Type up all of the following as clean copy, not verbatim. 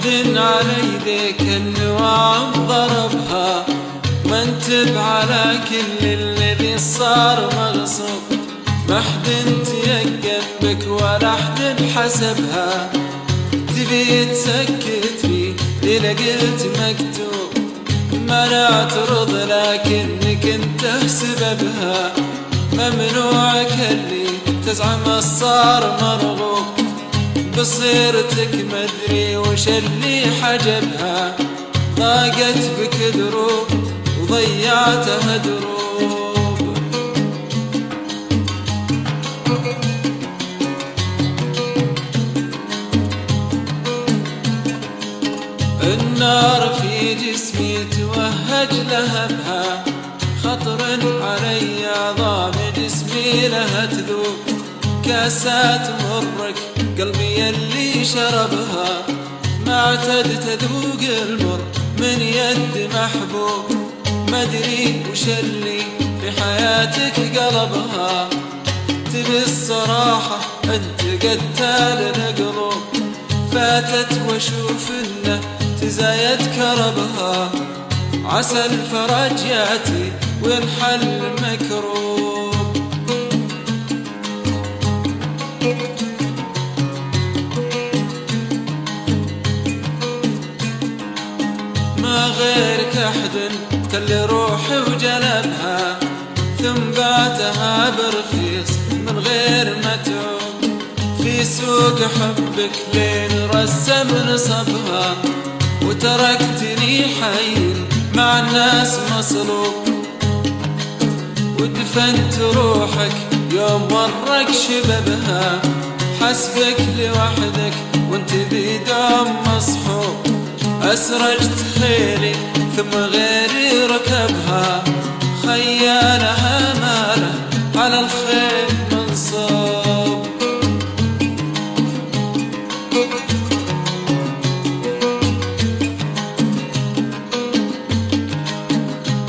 محد على يديك النواعم ضربها، منتب على كل الذي صار مغصوب، محد تيقن بك ولا حد حسبها. تبي تسكتني إذا قلت مكتوب، ما نعترض لكنك انت سببها. ممنوعك اللي تزعم صار مرغوب، بصيرتك مدري وش اللي حجبها. ضاقت بك دروب وضيعتها دروب. النار في جسمي توهج لهبها، خطر علي عظام جسمي لها تذوب. كاسات مرك قلبي اللي شربها، ما اعتد تذوق المر من يد محبوب. مدري وش اللي في حياتك قلبها، تبي الصراحة انت قتال القلوب. فاتت واشوف انه تزايد كربها، عسى الفرج ياتي وينحل مكروب. ما غيرك أحد كل روحي وجلبها، ثم بعتها برخيص من غير متعوب. في سوق حبك لين رسم نصبها، وتركتني حين مع الناس مصلوب. ودفنت روحك يوم ورك شببها، حسبك لوحدك وانت بيدوم مصحوب. أسرجت خيلي ثم غيري ركبها، خيالها ماله على الخيل منصوب.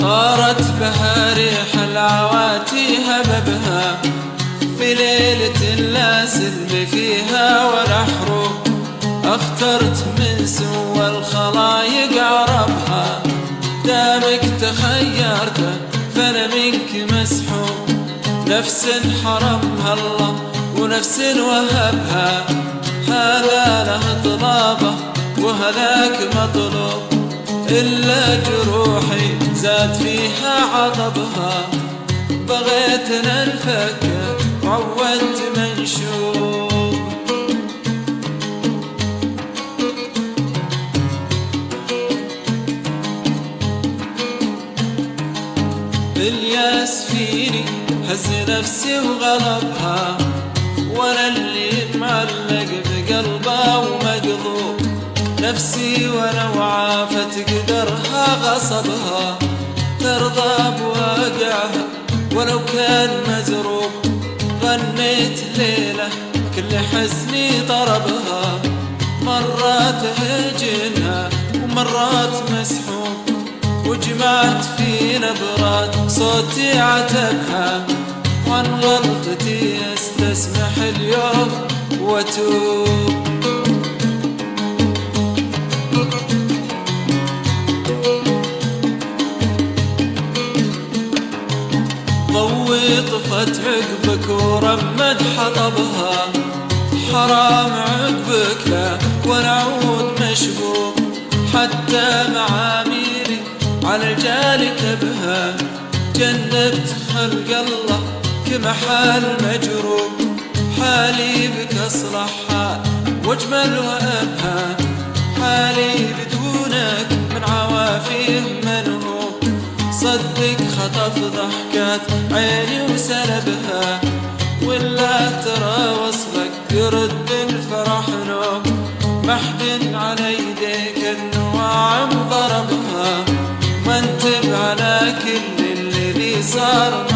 طارت بها ريح العواتي هببها، في ليلة لا سلم فيها ولا حروب. اخترت من سوى الخلايق عربها، دامك تخيرته فانا منك مسحوب. نفس حرمها الله ونفس وهبها، هذا له طلابه وهذاك مطلوب. إلا جروحي زاد فيها عضبها، بغيت ننفك وعودت منشوب. الياس فيني هز نفسي وغلبها، وانا اللي معلق بقلبه ومقضوب. نفسي ولو عافت قدرها غصبها، ترضى بواقعها ولو كان مزروب. غنيت ليلة كل حزني طربها، مرات هجنها ومرات مسحوب. وجمعت في نبرات صوتي عتبها، وعن غلطتي استسمح اليوم واتوب. ضوي طفت عقبك ورمد حطبها، حرام عقبك لا ونعود مشبوب. حتى معاميري على الجال تبها، جنبت خلق الله كمحال مجروب. حالي بك أصلح حال واجمل وأبهى، حالي بدونك من عوافيه منهوب. صدق خطف ضحكات عيني وسلبها، ولا ترى وصلك يرد الفرح نوم. محد على يديك النواعم ضربها، منتب على كل الذي صار